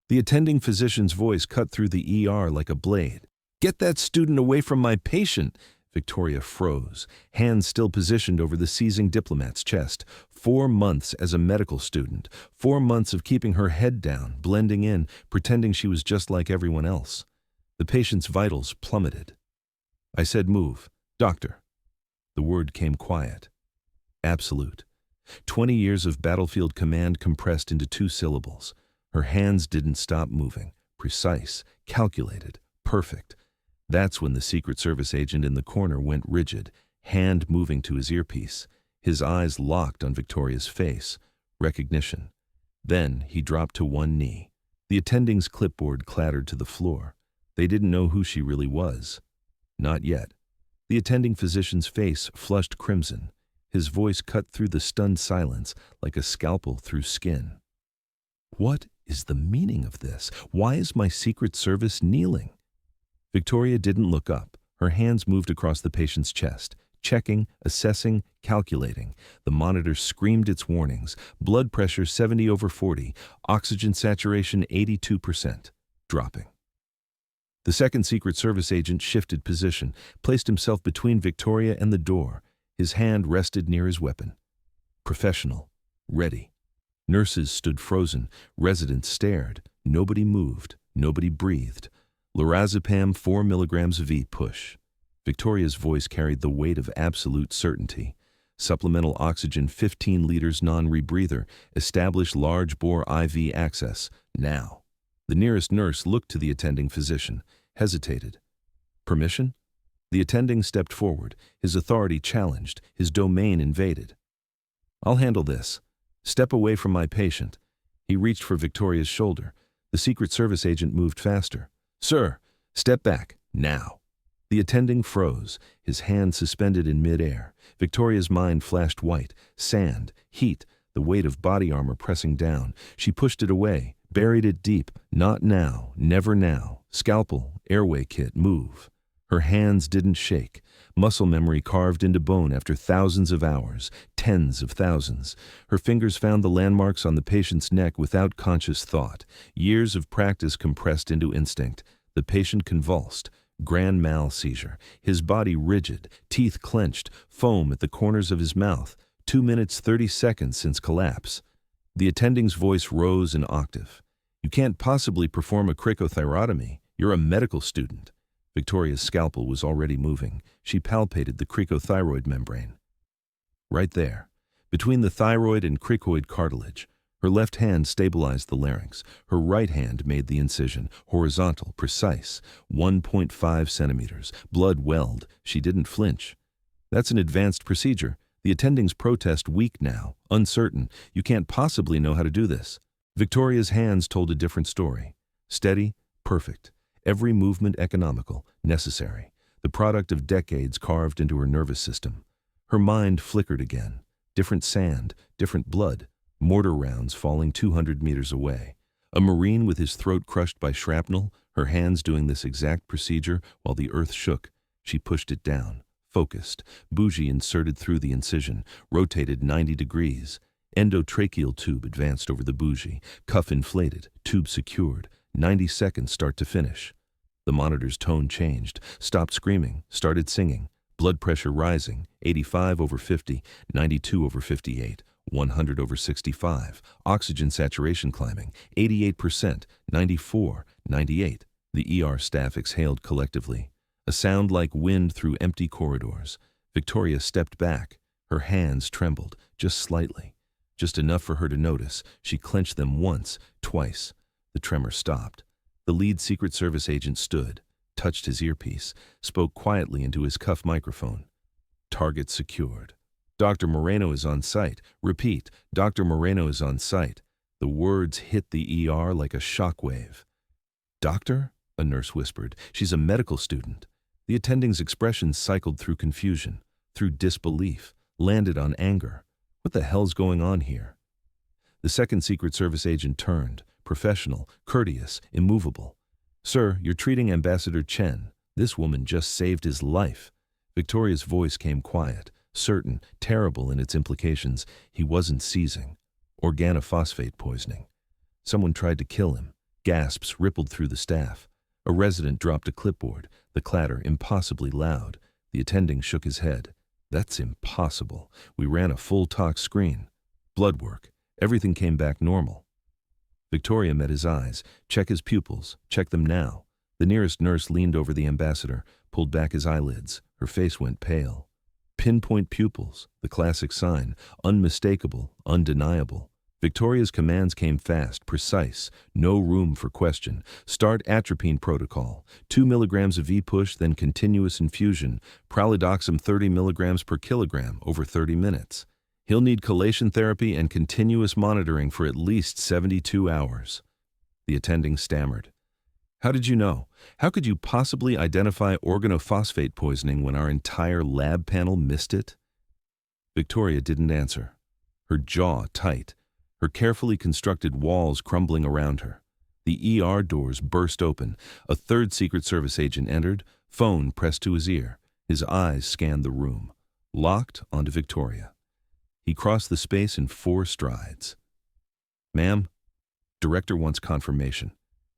The attending physician's voice cut through the ER like a blade. "Get that student away from my patient!" Victoria froze, hands still positioned over the seizing diplomat's chest. 4 months as a medical student, 4 months of keeping her head down, blending in, pretending she was just like everyone else. The patient's vitals plummeted. I said, "Move. Doctor." The word came quiet. Absolute. 20 years of battlefield command compressed into 2 syllables. Her hands didn't stop moving. Precise, calculated, perfect. That's when the Secret Service agent in the corner went rigid, hand moving to his earpiece. His eyes locked on Victoria's face. Recognition. Then he dropped to one knee. The attending's clipboard clattered to the floor. They didn't know who she really was. Not yet. The attending physician's face flushed crimson. His voice cut through the stunned silence like a scalpel through skin. "What is the meaning of this? Why is my Secret Service kneeling?" Victoria didn't look up. Her hands moved across the patient's chest, checking, assessing, calculating. The monitor screamed its warnings. Blood pressure 70/40, oxygen saturation 82%, dropping. The second Secret Service agent shifted position, placed himself between Victoria and the door. His hand rested near his weapon. Professional. Ready. Nurses stood frozen. Residents stared. Nobody moved. Nobody breathed. Lorazepam 4 milligrams V push. Victoria's voice carried the weight of absolute certainty. Supplemental oxygen 15 liters non-rebreather. Establish large-bore IV access. Now. The nearest nurse looked to the attending physician, hesitated. Permission? The attending stepped forward, his authority challenged, his domain invaded. "I'll handle this. Step away from my patient." He reached for Victoria's shoulder. The Secret Service agent moved faster. "Sir, step back, now." The attending froze, his hand suspended in midair. Victoria's mind flashed white, sand, heat, the weight of body armor pressing down. She pushed it away, buried it deep. Not now, never now. Scalpel, airway kit, move. Her hands didn't shake. Muscle memory carved into bone after thousands of hours, tens of thousands. Her fingers found the landmarks on the patient's neck without conscious thought. Years of practice compressed into instinct. The patient convulsed. Grand mal seizure. His body rigid, teeth clenched, foam at the corners of his mouth. 2 minutes 30 seconds since collapse. The attending's voice rose an octave. "You can't possibly perform a cricothyrotomy. You're a medical student." Victoria's scalpel was already moving. She palpated the cricothyroid membrane. Right there, between the thyroid and cricoid cartilage. Her left hand stabilized the larynx. Her right hand made the incision, horizontal, precise, 1.5 centimeters. Blood welled. She didn't flinch. "That's an advanced procedure." The attending's protest weak now, uncertain. "You can't possibly know how to do this." Victoria's hands told a different story. Steady, perfect. Every movement economical, necessary. The product of decades carved into her nervous system. Her mind flickered again. Different sand, different blood. Mortar rounds falling 200 meters away. A Marine with his throat crushed by shrapnel, her hands doing this exact procedure while the earth shook. She pushed it down. Focused. Bougie inserted through the incision. Rotated 90 degrees. Endotracheal tube advanced over the bougie. Cuff inflated. Tube secured. 90 seconds start to finish. The monitor's tone changed. Stopped screaming. Started singing. Blood pressure rising. 85/50. 92/58. 100/65. Oxygen saturation climbing. 88%. 94. 98. The ER staff exhaled collectively. A sound like wind through empty corridors. Victoria stepped back. Her hands trembled, just slightly. Just enough for her to notice. She clenched them once, twice. The tremor stopped. The lead Secret Service agent stood, touched his earpiece, spoke quietly into his cuff microphone. "Target secured. Dr. Moreno is on site. Repeat, Dr. Moreno is on site." The words hit the ER like a shockwave. "Doctor?" a nurse whispered. "She's a medical student." The attending's expression cycled through confusion, through disbelief, landed on anger. What the hell's going on here? The second Secret Service agent turned, professional, courteous, immovable. "Sir, you're treating Ambassador Chen. This woman just saved his life." Victoria's voice came quiet, certain, terrible in its implications. He wasn't seizing. Organophosphate poisoning. Someone tried to kill him. Gasps rippled through the staff. A resident dropped a clipboard, the clatter impossibly loud. The attending shook his head. That's impossible. We ran a full tox screen. Blood work. Everything came back normal. Victoria met his eyes. Check his pupils. Check them now. The nearest nurse leaned over the ambassador, pulled back his eyelids. Her face went pale. Pinpoint pupils, the classic sign, unmistakable, undeniable. Victoria's commands came fast, precise, no room for question. Start atropine protocol, 2 milligrams of E-push, then continuous infusion, pralidoxim 30 milligrams per kilogram over 30 minutes. He'll need chelation therapy and continuous monitoring for at least 72 hours. The attending stammered. How did you know? How could you possibly identify organophosphate poisoning when our entire lab panel missed it? Victoria didn't answer. Her jaw tight, her carefully constructed walls crumbling around her. The ER doors burst open. A third Secret Service agent entered, phone pressed to his ear. His eyes scanned the room, locked onto Victoria. He crossed the space in 4 strides. Ma'am, director wants confirmation.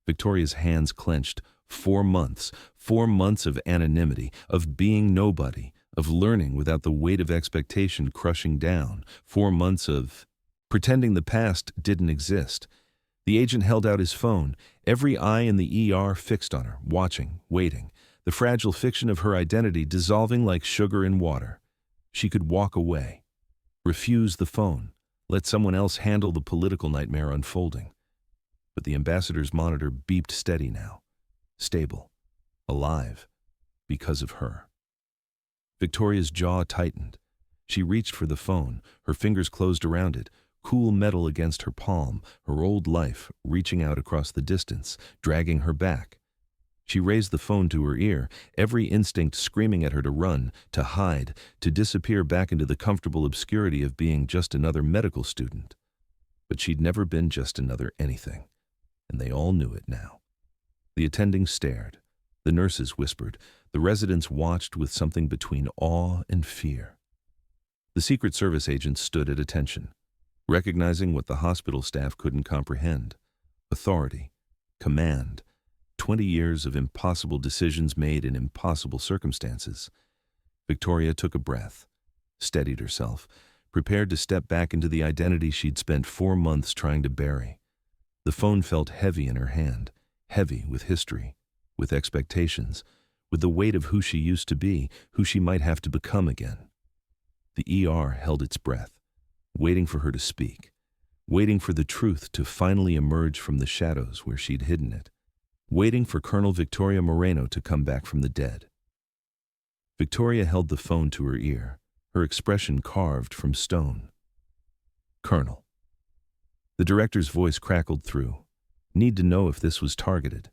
Victoria's hands clenched. 4 months. 4 months of anonymity, of being nobody, of learning without the weight of expectation crushing down. 4 months of pretending the past didn't exist. The agent held out his phone, every eye in the ER fixed on her, watching, waiting, the fragile fiction of her identity dissolving like sugar in water. She could walk away, refuse the phone, let someone else handle the political nightmare unfolding. But the ambassador's monitor beeped steady now, stable, alive, because of her. Victoria's jaw tightened. She reached for the phone, her fingers closed around it, cool metal against her palm, her old life reaching out across the distance, dragging her back. She raised the phone to her ear, every instinct screaming at her to run, to hide, to disappear back into the comfortable obscurity of being just another medical student. But she'd never been just another anything, and they all knew it now. The attending stared. The nurses whispered. The residents watched with something between awe and fear. The Secret Service agents stood at attention, recognizing what the hospital staff couldn't comprehend. Authority, command, 20 years of impossible decisions made in impossible circumstances. Victoria took a breath, steadied herself, prepared to step back into the identity she'd spent 4 months trying to bury. The phone felt heavy in her hand, heavy with history, with expectations, with the weight of who she used to be, who she might have to become again. The ER held its breath, waiting for her to speak, waiting for the truth to finally emerge from the shadows where she'd hidden it, waiting for Colonel Victoria Moreno to come back from the dead. Victoria held the phone to her ear, her expression carved from stone. Colonel. The director's voice crackled through. Need to know if this was targeted.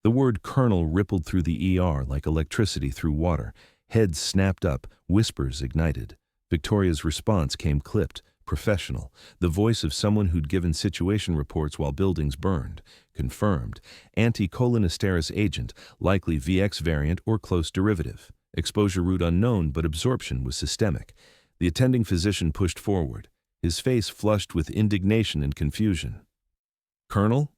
The word colonel rippled through the ER like electricity through water. Heads snapped up, whispers ignited. Victoria's response came clipped, professional, the voice of someone who'd given situation reports while buildings burned. Confirmed. Anticholinesterase agent, likely VX variant or close derivative. Exposure route unknown, but absorption was systemic. The attending physician pushed forward, his face flushed with indignation and confusion. Colonel?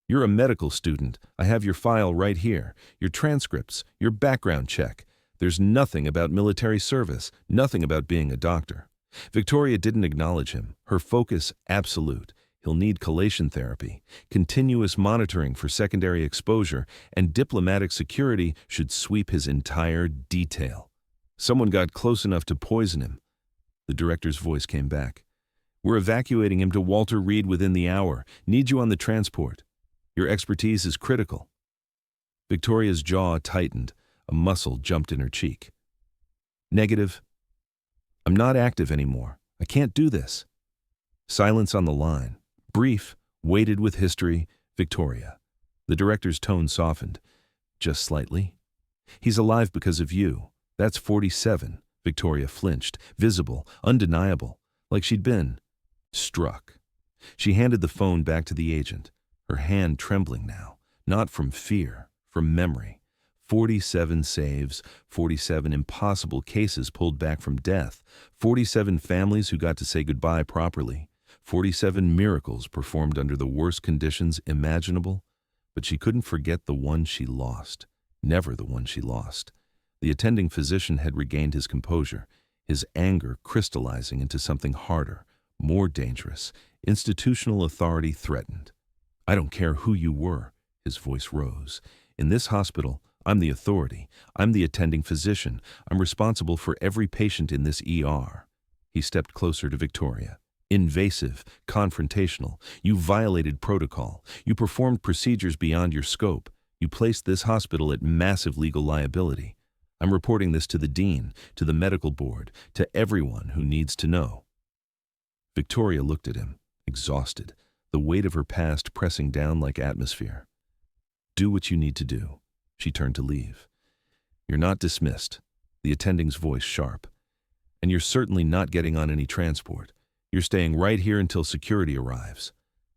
You're a medical student. I have your file right here, your transcripts, your background check. There's nothing about military service, nothing about being a doctor. Victoria didn't acknowledge him, her focus absolute. He'll need chelation therapy, continuous monitoring for secondary exposure, and diplomatic security should sweep his entire detail. Someone got close enough to poison him. The director's voice came back. We're evacuating him to Walter Reed within the hour. Need you on the transport. Your expertise is critical. Victoria's jaw tightened. A muscle jumped in her cheek. Negative. I'm not active anymore. I can't do this. Silence on the line. Brief, weighted with history. Victoria. The director's tone softened. Just slightly. He's alive because of you. That's 47. Victoria flinched. Visible, undeniable. Like she'd been struck. She handed the phone back to the agent, her hand trembling now, not from fear, from memory. 47 saves, 47 impossible cases pulled back from death, 47 families who got to say goodbye properly, 47 miracles performed under the worst conditions imaginable, but she couldn't forget the one she lost. Never the one she lost. The attending physician had regained his composure, his anger crystallizing into something harder, more dangerous. Institutional authority threatened. "I don't care who you were," his voice rose. "In this hospital, I'm the authority. I'm the attending physician. I'm responsible for every patient in this ER." He stepped closer to Victoria. "Invasive, confrontational. You violated protocol. You performed procedures beyond your scope. You placed this hospital at massive legal liability. I'm reporting this to the dean, to the medical board, to everyone who needs to know." Victoria looked at him, exhausted, the weight of her past pressing down like atmosphere. "Do what you need to do." She turned to leave. "You're not dismissed," the attending's voice sharp. "And you're certainly not getting on any transport. You're staying right here until security arrives."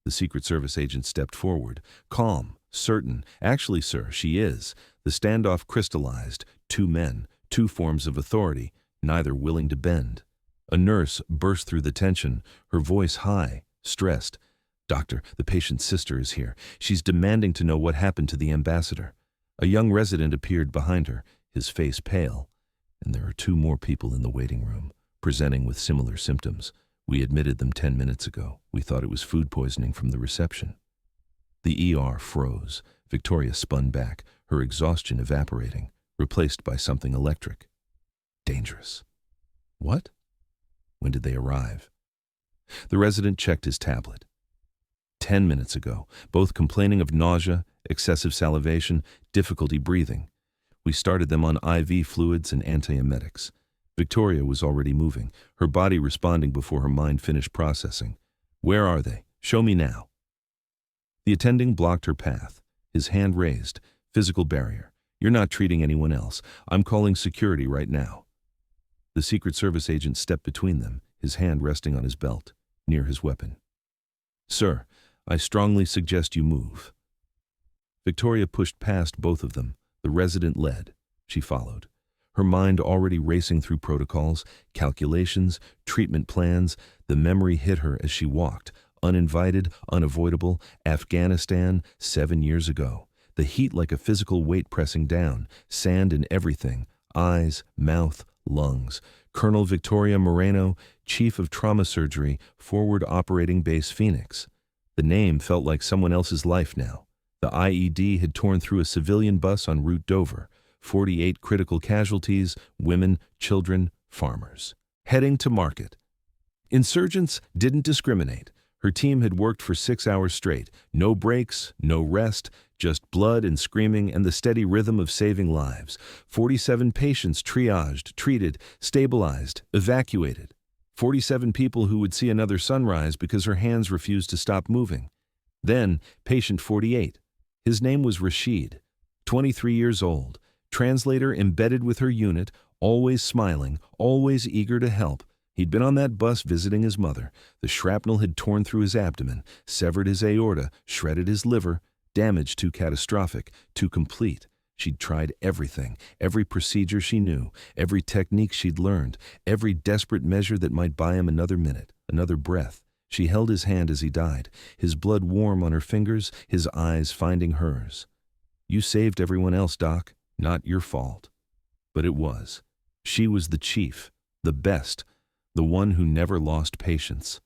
The Secret Service agent stepped forward, calm, certain. "Actually, sir, she is." The standoff crystallized. Two men, two forms of authority, neither willing to bend. A nurse burst through the tension, her voice high, stressed. "Doctor, the patient's sister is here. She's demanding to know what happened to the ambassador." A young resident appeared behind her, his face pale. "And there are two more people in the waiting room, presenting with similar symptoms. We admitted them 10 minutes ago. We thought it was food poisoning from the reception." The ER froze. Victoria spun back, her exhaustion evaporating, replaced by something electric. Dangerous. What? When did they arrive? The resident checked his tablet. 10 minutes ago, both complaining of nausea, excessive salivation, difficulty breathing. We started them on IV fluids and antiemetics. Victoria was already moving, her body responding before her mind finished processing. "Where are they? Show me now." The attending blocked her path, his hand raised, physical barrier. "You're not treating anyone else. I'm calling security right now." The Secret Service agent stepped between them, his hand resting on his belt, near his weapon. "Sir, I strongly suggest you move." Victoria pushed past both of them. The resident led. She followed, her mind already racing through protocols, calculations, treatment plans. The memory hit her as she walked, uninvited, unavoidable. Afghanistan, 7 years ago. The heat like a physical weight pressing down, sand in everything, eyes, mouth, lungs. Colonel Victoria Moreno, Chief of Trauma Surgery, Forward Operating Base Phoenix. The name felt like someone else's life now. The IED had torn through a civilian bus en route Dover. 48 critical casualties, women, children, farmers. Heading to market. Insurgents didn't discriminate. Her team had worked for 6 hours straight. No breaks, no rest, just blood and screaming and the steady rhythm of saving lives. 47 patients triaged, treated, stabilized, evacuated. 47 people who would see another sunrise because her hands refused to stop moving. Then, patient 48. His name was Rashid, 23 years old, translator embedded with her unit, always smiling, always eager to help. He'd been on that bus visiting his mother. The shrapnel had torn through his abdomen, severed his aorta, shredded his liver. Damage too catastrophic, too complete. She'd tried everything, every procedure she knew, every technique she'd learned, every desperate measure that might buy him another minute, another breath. She held his hand as he died, his blood warm on her fingers, his eyes finding hers. "You saved everyone else, Doc. Not your fault." But it was. She was the chief, the best, the one who never lost patience.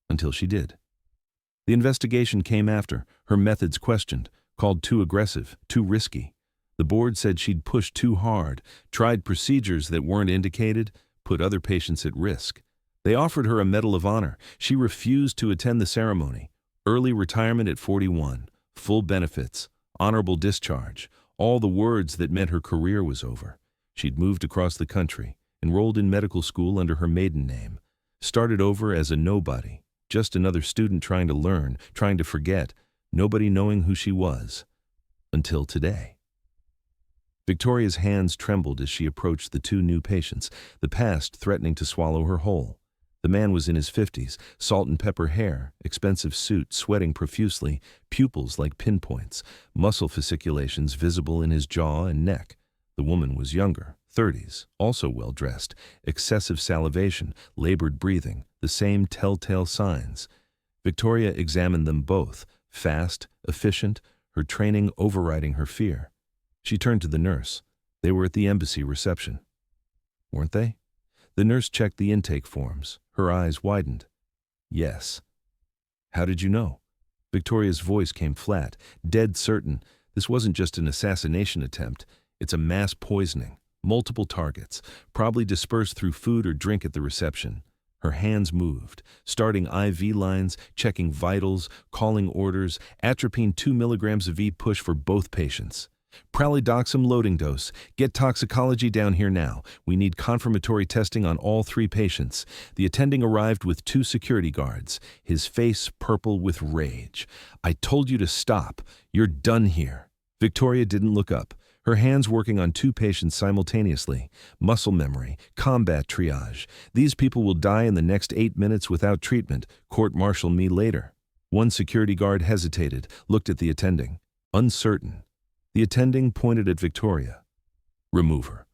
Until she did. The investigation came after, her methods questioned, called too aggressive, too risky. The board said she'd pushed too hard, tried procedures that weren't indicated, put other patients at risk. They offered her a Medal of Honor. She refused to attend the ceremony. Early retirement at 41, full benefits, honorable discharge, all the words that meant her career was over. She'd moved across the country, enrolled in medical school under her maiden name, started over as a nobody, just another student trying to learn, trying to forget, nobody knowing who she was. Until today. Victoria's hands trembled as she approached the two new patients, the past threatening to swallow her whole. The man was in his 50s, salt and pepper hair, expensive suit, sweating profusely, pupils like pinpoints, muscle fasciculations visible in his jaw and neck. The woman was younger, 30s, also well-dressed, excessive salivation, labored breathing, the same telltale signs. Victoria examined them both, fast, efficient, her training overriding her fear. She turned to the nurse. They were at the embassy reception. Weren't they? The nurse checked the intake forms. Her eyes widened. Yes. How did you know? Victoria's voice came flat, dead certain. This wasn't just an assassination attempt. It's a mass poisoning. Multiple targets, probably dispersed through food or drink at the reception. Her hands moved, starting IV lines, checking vitals, calling orders, atropine 2 milligrams of E-push for both patients. Pralidoxim loading dose. Get toxicology down here now. We need confirmatory testing on all 3 patients. The attending arrived with 2 security guards, his face purple with rage. I told you to stop. You're done here. Victoria didn't look up, her hands working on 2 patients simultaneously. Muscle memory, combat triage. These people will die in the next 8 minutes without treatment. Court-martial me later. One security guard hesitated, looked at the attending. Uncertain. The attending pointed at Victoria. Remove her.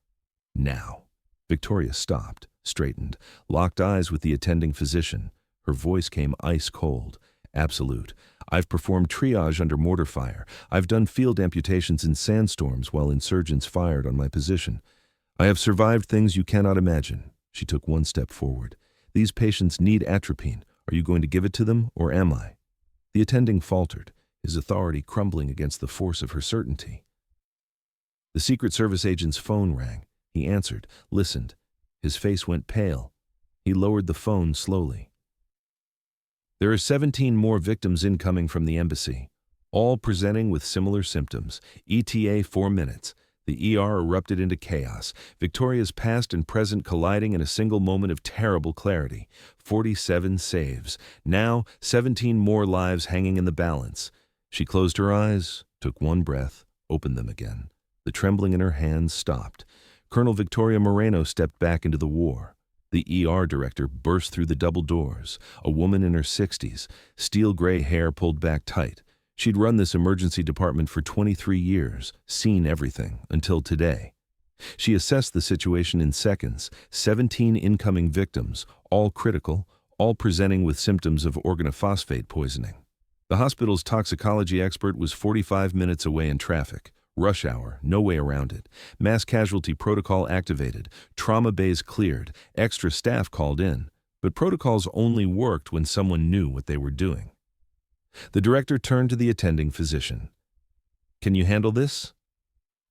Now. Victoria stopped, straightened, locked eyes with the attending physician. Her voice came ice cold. Absolute. I've performed triage under mortar fire. I've done field amputations in sandstorms while insurgents fired on my position. I have survived things you cannot imagine. She took one step forward. These patients need atropine. Are you going to give it to them, or am I? The attending faltered, his authority crumbling against the force of her certainty. The Secret Service agent's phone rang. He answered, listened. His face went pale. He lowered the phone slowly. There are 17 more victims incoming from the embassy, all presenting with similar symptoms. ETA 4 minutes. The ER erupted into chaos, Victoria's past and present colliding in a single moment of terrible clarity. 47 saves. Now, 17 more lives hanging in the balance. She closed her eyes, took one breath, opened them again. The trembling in her hands stopped. Colonel Victoria Moreno stepped back into the war. The ER director burst through the double doors, a woman in her 60s, steel-gray hair pulled back tight. She'd run this emergency department for 23 years, seen everything, until today. She assessed the situation in seconds. 17 incoming victims, all critical, all presenting with symptoms of organophosphate poisoning. The hospital's toxicology expert was 45 minutes away in traffic. Rush hour, no way around it. Mass casualty protocol activated. Trauma bays cleared. Extra staff called in. But protocols only worked when someone knew what they were doing. The director turned to the attending physician. Can you handle this?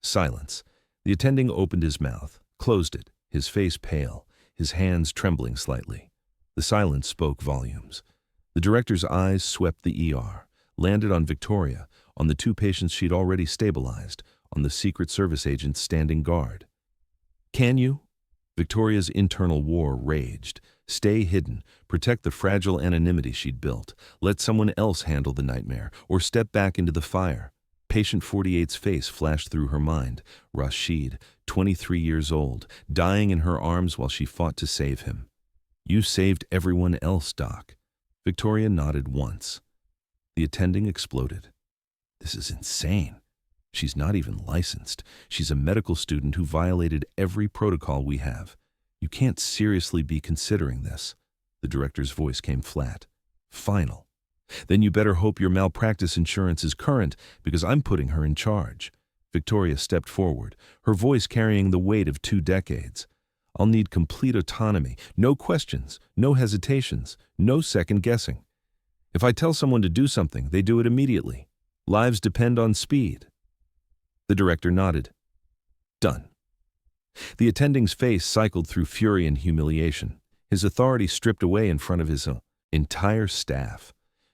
Silence. The attending opened his mouth, closed it, his face pale, his hands trembling slightly. The silence spoke volumes. The director's eyes swept the ER, landed on Victoria, on the 2 patients she'd already stabilized, on the Secret Service agent standing guard. Can you? Victoria's internal war raged. Stay hidden, protect the fragile anonymity she'd built, let someone else handle the nightmare, or step back into the fire. Patient 48's face flashed through her mind. Rashid, 23 years old, dying in her arms while she fought to save him. You saved everyone else, Doc. Victoria nodded once. The attending exploded. This is insane. She's not even licensed. She's a medical student who violated every protocol we have. You can't seriously be considering this. The director's voice came flat. Final. Then you better hope your malpractice insurance is current, because I'm putting her in charge. Victoria stepped forward, her voice carrying the weight of 2 decades. I'll need complete autonomy, no questions, no hesitations, no second guessing. If I tell someone to do something, they do it immediately. Lives depend on speed. The director nodded. Done. The attending's face cycled through fury and humiliation, his authority stripped away in front of his entire staff.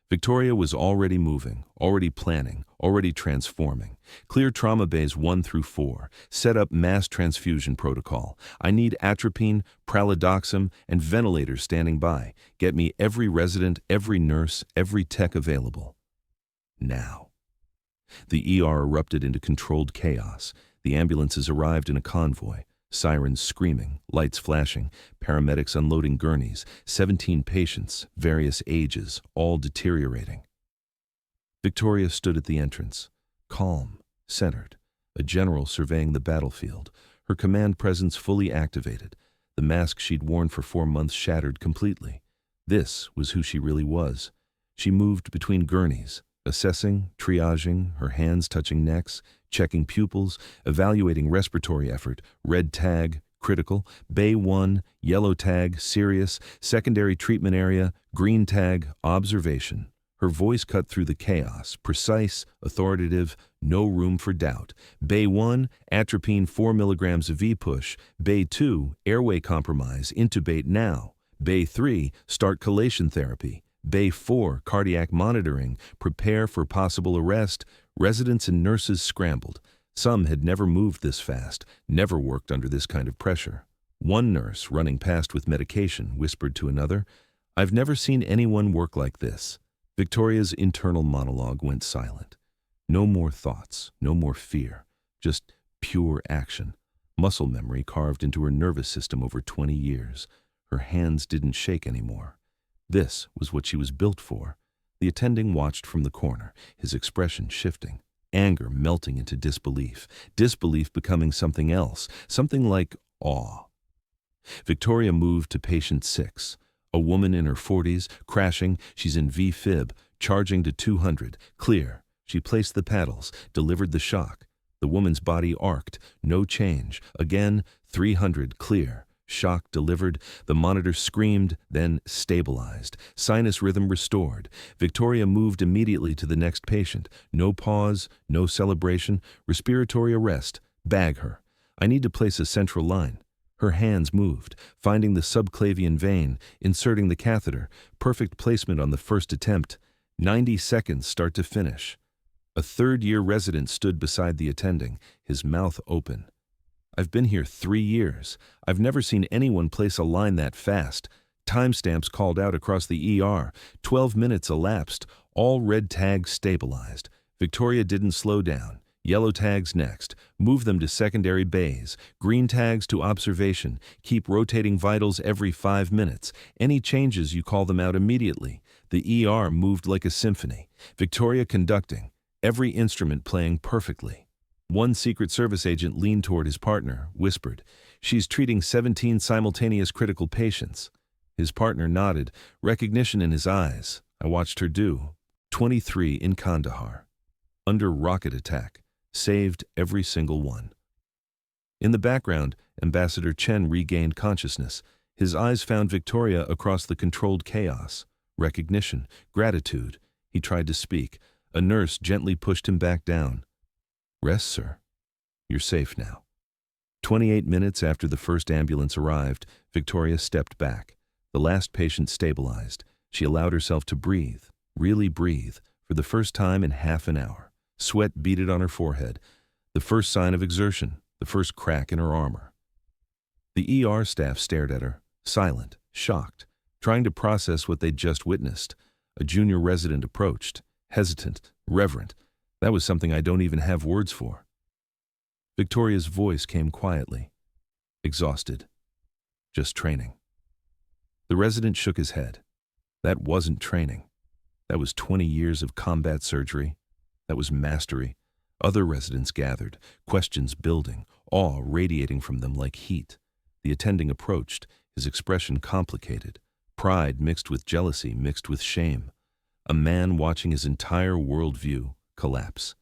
Victoria was already moving, already planning, already transforming. Clear trauma bays 1 through 4. Set up mass transfusion protocol. I need atropine, pralidoxim, and ventilators standing by. Get me every resident, every nurse, every tech available. Now. The ER erupted into controlled chaos. The ambulances arrived in a convoy. Sirens screaming, lights flashing, paramedics unloading gurneys, 17 patients, various ages, all deteriorating. Victoria stood at the entrance, calm, centered, a general surveying the battlefield, her command presence fully activated. The mask she'd worn for 4 months shattered completely. This was who she really was. She moved between gurneys, assessing, triaging, her hands touching necks, checking pupils, evaluating respiratory effort, red tag, critical, Bay 1, yellow tag, serious, secondary treatment area, green tag, observation. Her voice cut through the chaos, precise, authoritative, no room for doubt. Bay 1, atropine 4 milligrams of V-push. Bay 2, airway compromise, intubate now. Bay 3, start chelation therapy. Bay 4, cardiac monitoring, prepare for possible arrest. Residents and nurses scrambled. Some had never moved this fast, never worked under this kind of pressure. One nurse, running past with medication, whispered to another, "I've never seen anyone work like this." Victoria's internal monologue went silent. No more thoughts, no more fear, just pure action. Muscle memory carved into her nervous system over 20 years. Her hands didn't shake anymore. This was what she was built for. The attending watched from the corner, his expression shifting, anger melting into disbelief, disbelief becoming something else, something like awe. Victoria moved to patient 6. A woman in her 40s, crashing, she's in V-fib, charging to 200, clear. She placed the paddles, delivered the shock. The woman's body arced, no change. Again, 300, clear. Shock delivered, the monitor screamed, then stabilized. Sinus rhythm restored. Victoria moved immediately to the next patient. No pause, no celebration, respiratory arrest. Bag her. I need to place a central line. Her hands moved, finding the subclavian vein, inserting the catheter. Perfect placement on the first attempt. 90 seconds start to finish. A third-year resident stood beside the attending, his mouth open. I've been here 3 years. I've never seen anyone place a line that fast. Timestamps called out across the ER. 12 minutes elapsed. All red tags stabilized. Victoria didn't slow down. Yellow tags next. Move them to secondary bays. Green tags to observation. Keep rotating vitals every 5 minutes. Any changes, you call them out immediately. The ER moved like a symphony. Victoria conducting. Every instrument playing perfectly. One Secret Service agent leaned toward his partner, whispered, "She's treating 17 simultaneous critical patients." His partner nodded, recognition in his eyes. I watched her do. 23 in Kandahar. Under rocket attack. Saved every single one. In the background, Ambassador Chen regained consciousness. His eyes found Victoria across the controlled chaos. Recognition, gratitude. He tried to speak. A nurse gently pushed him back down. "Rest, sir. You're safe now." 28 minutes after the first ambulance arrived, Victoria stepped back. The last patient stabilized. She allowed herself to breathe, really breathe, for the first time in half an hour. Sweat beaded on her forehead, the first sign of exertion, the first crack in her armor. The ER staff stared at her, silent, shocked, trying to process what they'd just witnessed. A junior resident approached, hesitant, reverent. That was something I don't even have words for. Victoria's voice came quietly. Exhausted. Just training. The resident shook his head. That wasn't training. That was 20 years of combat surgery. That was mastery. Other residents gathered, questions building, awe radiating from them like heat. The attending approached, his expression complicated. Pride mixed with jealousy, mixed with shame. A man watching his entire worldview collapse.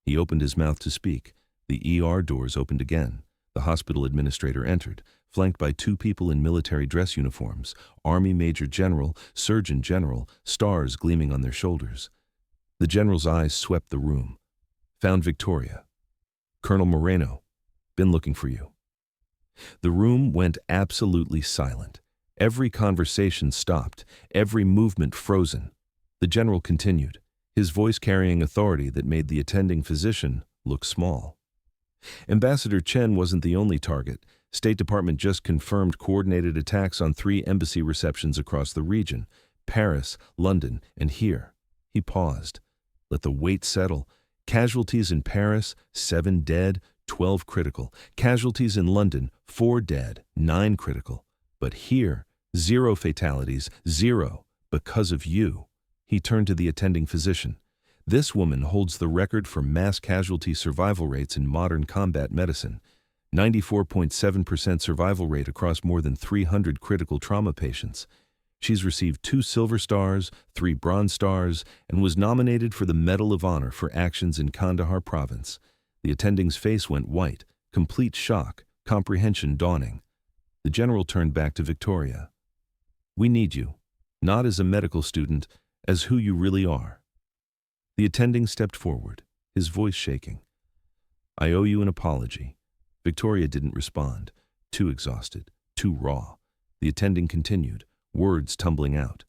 He opened his mouth to speak. The ER doors opened again. The hospital administrator entered, flanked by 2 people in military dress uniforms, Army Major General, Surgeon General, stars gleaming on their shoulders. The general's eyes swept the room. Found Victoria. "Colonel Moreno, been looking for you." The room went absolutely silent. Every conversation stopped, every movement frozen. The general continued, his voice carrying authority that made the attending physician look small. Ambassador Chen wasn't the only target. State Department just confirmed coordinated attacks on 3 embassy receptions across the region, Paris, London, and here. He paused. Let the weight settle. Casualties in Paris, 7 dead, 12 critical. Casualties in London, 4 dead, 9 critical. But here, 0 fatalities, 0, because of you. He turned to the attending physician. This woman holds the record for mass casualty survival rates in modern combat medicine. 94.7% survival rate across more than 300 critical trauma patients. She's received 2 Silver Stars, 3 Bronze Stars, and was nominated for the Medal of Honor for actions in Kandahar province. The attending's face went white, complete shock, comprehension dawning. The general turned back to Victoria. "We need you, not as a medical student, as who you really are." The attending stepped forward, his voice shaking. "I owe you an apology." Victoria didn't respond, too exhausted, too raw. The attending continued, words tumbling out.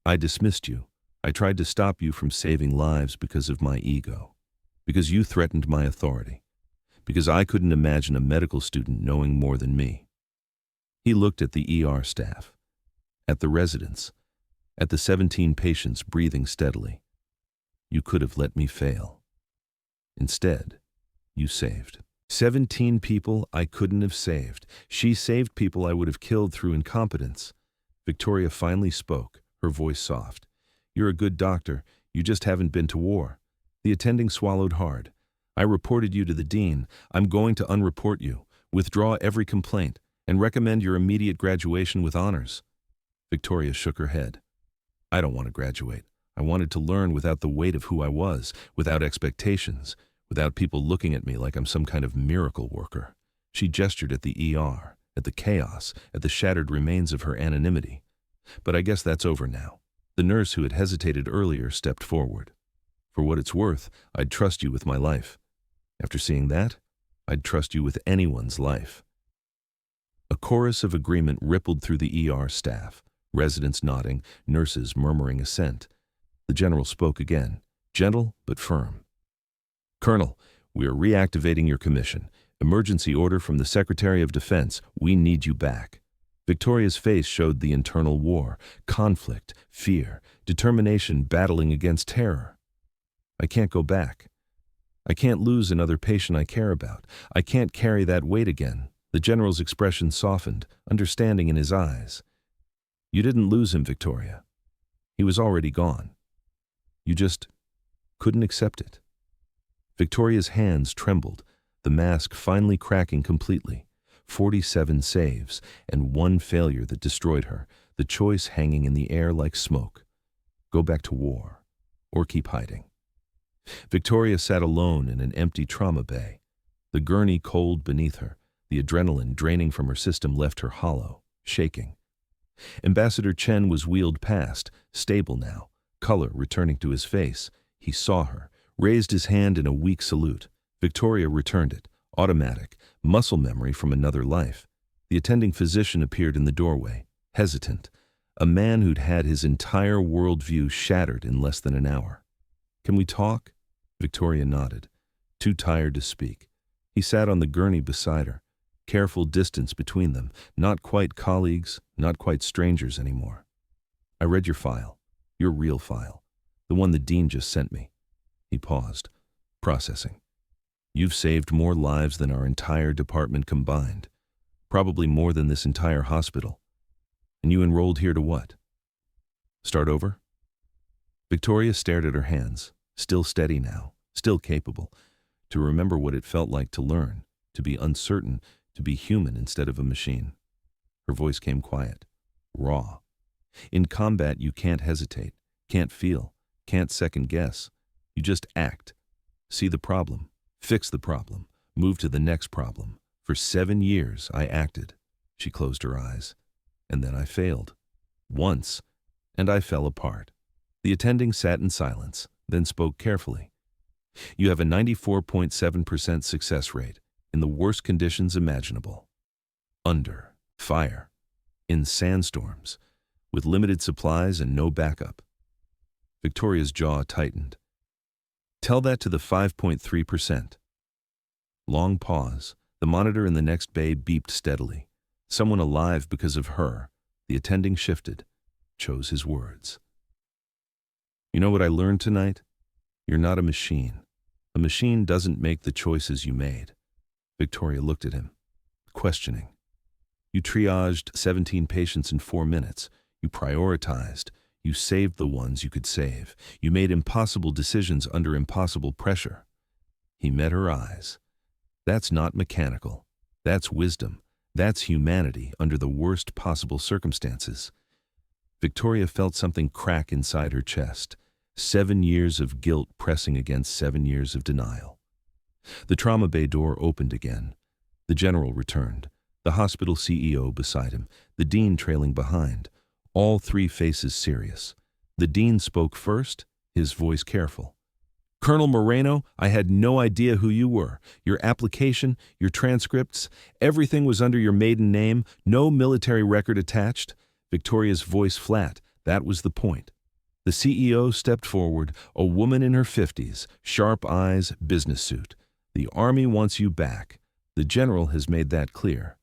"I dismissed you. I tried to stop you from saving lives because of my ego. Because you threatened my authority. Because I couldn't imagine a medical student knowing more than me." He looked at the ER staff, at the residents, at the 17 patients breathing steadily. "You could have let me fail. Instead, you saved 17 people I couldn't have saved. She saved people I would have killed through incompetence." Victoria finally spoke, her voice soft. "You're a good doctor, you just haven't been to war." The attending swallowed hard. "I reported you to the dean. I'm going to unreport you, withdraw every complaint, and recommend your immediate graduation with honors." Victoria shook her head. "I don't want to graduate. I wanted to learn without the weight of who I was, without expectations, without people looking at me like I'm some kind of miracle worker." She gestured at the ER, at the chaos, at the shattered remains of her anonymity. "But I guess that's over now." The nurse who had hesitated earlier stepped forward. "For what it's worth, I'd trust you with my life. After seeing that, I'd trust you with anyone's life." A chorus of agreement rippled through the ER staff, residents nodding, nurses murmuring assent. The general spoke again, gentle but firm. "Colonel, we are reactivating your commission. Emergency order from the Secretary of Defense. We need you back." Victoria's face showed the internal war, conflict, fear, determination battling against terror. "I can't go back. I can't lose another patient I care about. I can't carry that weight again." The general's expression softened, understanding in his eyes. "You didn't lose him, Victoria. He was already gone. You just couldn't accept it." Victoria's hands trembled, the mask finally cracking completely. 47 saves, and 1 failure that destroyed her, the choice hanging in the air like smoke. Go back to war, or keep hiding. Victoria sat alone in an empty trauma bay. The gurney cold beneath her, the adrenaline draining from her system left her hollow, shaking. Ambassador Chen was wheeled past, stable now, color returning to his face. He saw her, raised his hand in a weak salute. Victoria returned it, automatic, muscle memory from another life. The attending physician appeared in the doorway, hesitant, a man who'd had his entire worldview shattered in less than an hour. "Can we talk?" Victoria nodded, too tired to speak. He sat on the gurney beside her, careful distance between them, not quite colleagues, not quite strangers anymore. "I read your file, your real file, the one the dean just sent me." He paused, processing. "You've saved more lives than our entire department combined, probably more than this entire hospital. And you enrolled here to what? Start over?" Victoria stared at her hands, still steady now, still capable, to remember what it felt like to learn, to be uncertain, to be human instead of a machine. Her voice came quiet, raw. In combat, you can't hesitate, can't feel, can't second guess. You just act. See the problem, fix the problem, move to the next problem. For 7 years, I acted. She closed her eyes. And then I failed. Once. And I fell apart. The attending sat in silence, then spoke carefully. "You have a 94.7% success rate in the worst conditions imaginable. Under fire, in sandstorms, with limited supplies and no backup." Victoria's jaw tightened. "Tell that to the 5.3%. Long pause. The monitor in the next bay beeped steadily. Someone alive because of her. The attending shifted, chose his words. "You know what I learned tonight? You're not a machine. A machine doesn't make the choices you made." Victoria looked at him, questioning. "You triaged 17 patients in 4 minutes. You prioritized. You saved the ones you could save. You made impossible decisions under impossible pressure." He met her eyes. "That's not mechanical. That's wisdom. That's humanity under the worst possible circumstances. Victoria felt something crack inside her chest. 7 years of guilt pressing against 7 years of denial. The trauma bay door opened again. The general returned, the hospital CEO beside him, the dean trailing behind, all three faces serious. The dean spoke first, his voice careful. "Colonel Moreno, I had no idea who you were. Your application, your transcripts, everything was under your maiden name, no military record attached." Victoria's voice flat. That was the point. The CEO stepped forward, a woman in her 50s, sharp eyes, business suit. "The Army wants you back. The general has made that clear.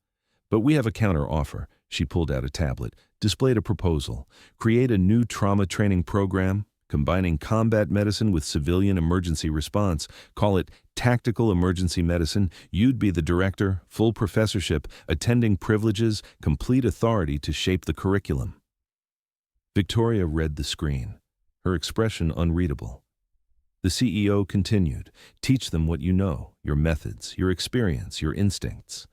But we have a counter-offer." She pulled out a tablet, displayed a proposal. "Create a new trauma training program, combining combat medicine with civilian emergency response. Call it tactical emergency medicine. You'd be the director, full professorship, attending privileges, complete authority to shape the curriculum." Victoria read the screen, her expression unreadable. The CEO continued, "Teach them what you know, your methods, your experience, your instincts.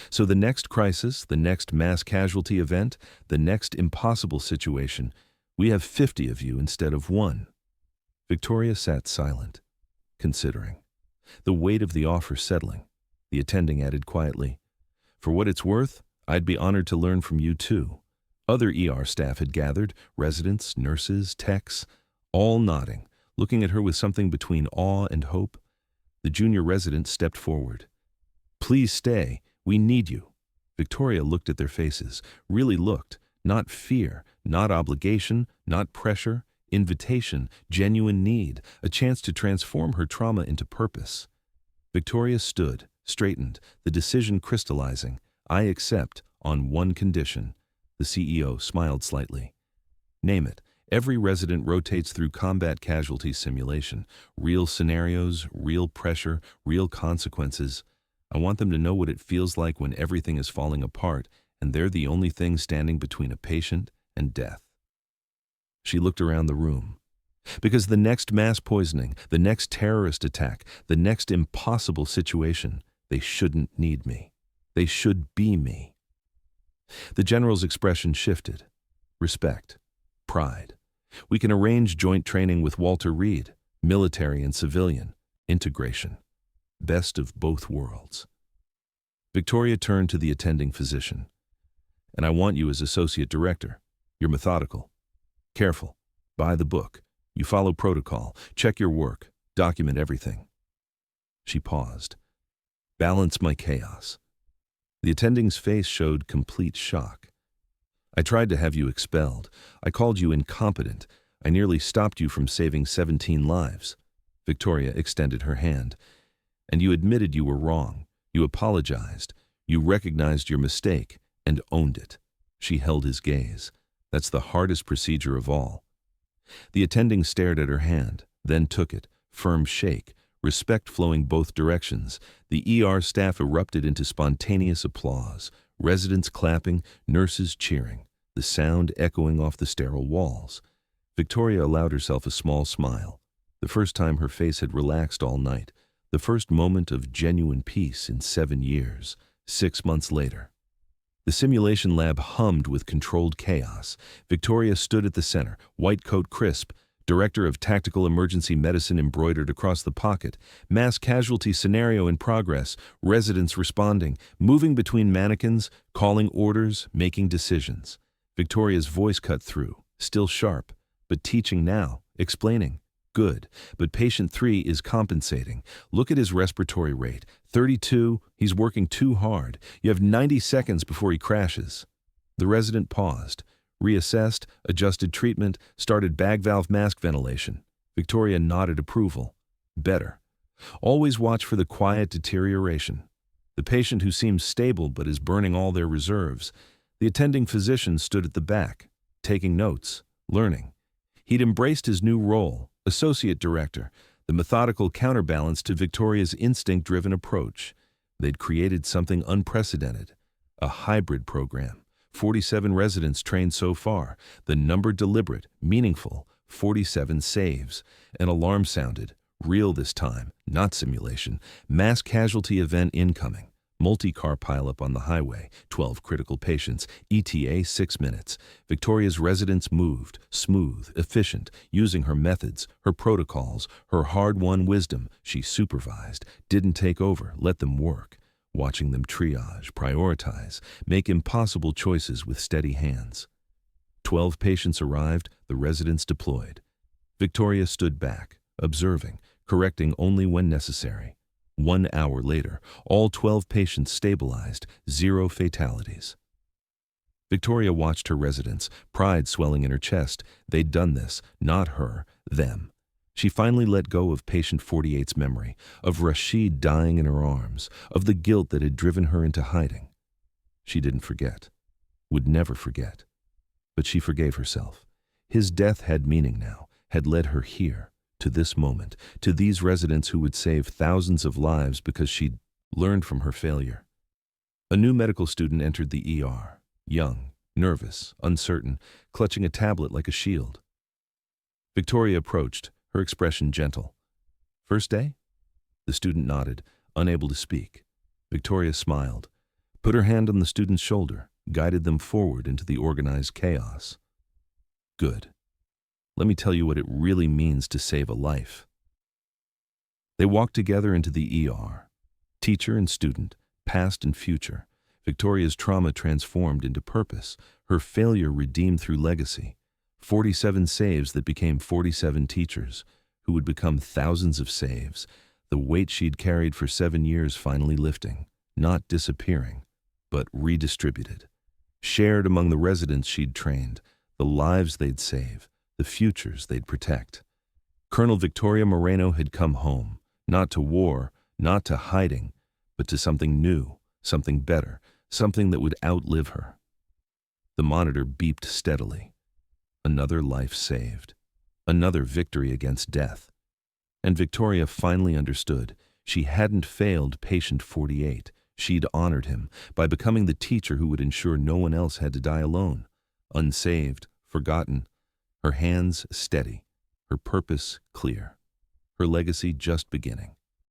So the next crisis, the next mass casualty event, the next impossible situation, we have 50 of you instead of 1. Victoria sat silent, considering. The weight of the offer settling. The attending added quietly, "For what it's worth, I'd be honored to learn from you too." Other ER staff had gathered, residents, nurses, techs, all nodding, looking at her with something between awe and hope. The junior resident stepped forward. "Please stay. We need you." Victoria looked at their faces, really looked, not fear, not obligation, not pressure, invitation, genuine need, a chance to transform her trauma into purpose. Victoria stood, straightened, the decision crystallizing. "I accept, on one condition." The CEO smiled slightly. "Name it." Every resident rotates through combat casualty simulation. Real scenarios, real pressure, real consequences. I want them to know what it feels like when everything is falling apart and they're the only thing standing between a patient and death. She looked around the room. Because the next mass poisoning, the next terrorist attack, the next impossible situation, they shouldn't need me. They should be me. The general's expression shifted. Respect. Pride. "We can arrange joint training with Walter Reed, military and civilian. Integration. Best of both worlds." Victoria turned to the attending physician. "And I want you as associate director. You're methodical. Careful. Buy the book. You follow protocol. Check your work. Document everything." She paused. "Balance my chaos." The attending's face showed complete shock. "I tried to have you expelled. I called you incompetent. I nearly stopped you from saving 17 lives." Victoria extended her hand. "And you admitted you were wrong. You apologized. You recognized your mistake and owned it." She held his gaze. "That's the hardest procedure of all." The attending stared at her hand, then took it. Firm shake, respect flowing both directions. The ER staff erupted into spontaneous applause. Residents clapping, nurses cheering, the sound echoing off the sterile walls. Victoria allowed herself a small smile. The first time her face had relaxed all night. The first moment of genuine peace in 7 years. 6 months later. The simulation lab hummed with controlled chaos. Victoria stood at the center, white coat crisp, director of tactical emergency medicine embroidered across the pocket, mass casualty scenario in progress, residents responding, moving between mannequins, calling orders, making decisions. Victoria's voice cut through, still sharp, but teaching now, explaining. Good, but patient 3 is compensating. Look at his respiratory rate, 32, he's working too hard. You have 90 seconds before he crashes. The resident paused, reassessed, adjusted treatment, started bag valve mask ventilation. Victoria nodded approval. Better. Always watch for the quiet deterioration. The patient who seems stable but is burning all their reserves. The attending physician stood at the back, taking notes, learning. He'd embraced his new role, associate director, the methodical counterbalance to Victoria's instinct-driven approach. They'd created something unprecedented, a hybrid program. 47 residents trained so far, the number deliberate, meaningful, 47 saves. An alarm sounded, real this time, not simulation, mass casualty event incoming. Multi-car pileup on the highway, 12 critical patients, ETA 6 minutes. Victoria's residents moved, smooth, efficient, using her methods, her protocols, her hard-won wisdom. She supervised, didn't take over, let them work, watching them triage, prioritize, make impossible choices with steady hands. 12 patients arrived, the residents deployed. Victoria stood back, observing, correcting only when necessary. 1 hour later, all 12 patients stabilized, 0 fatalities. Victoria watched her residents, pride swelling in her chest. They'd done this, not her, them. She finally let go of patient 48's memory, of Rashid dying in her arms, of the guilt that had driven her into hiding. She didn't forget, would never forget. But she forgave herself. His death had meaning now, had led her here, to this moment, to these residents who would save thousands of lives because she'd learned from her failure. A new medical student entered the ER, young, nervous, uncertain, clutching a tablet like a shield. Victoria approached, her expression gentle. "First day?" The student nodded, unable to speak. Victoria smiled, put her hand on the student's shoulder, guided them forward into the organized chaos. "Good. Let me tell you what it really means to save a life." They walked together into the ER. Teacher and student, past and future. Victoria's trauma transformed into purpose, her failure redeemed through legacy. 47 saves that became 47 teachers, who would become thousands of saves, the weight she'd carried for 7 years finally lifting, not disappearing, but redistributed. Shared among the residents she'd trained, the lives they'd save, the futures they'd protect. Colonel Victoria Moreno had come home, not to war, not to hiding, but to something new, something better, something that would outlive her. The monitor beeped steadily. Another life saved. Another victory against death. And Victoria finally understood. She hadn't failed patient 48. She'd honored him by becoming the teacher who would ensure no one else had to die alone. Unsaved, forgotten, her hands steady, her purpose clear, her legacy just beginning.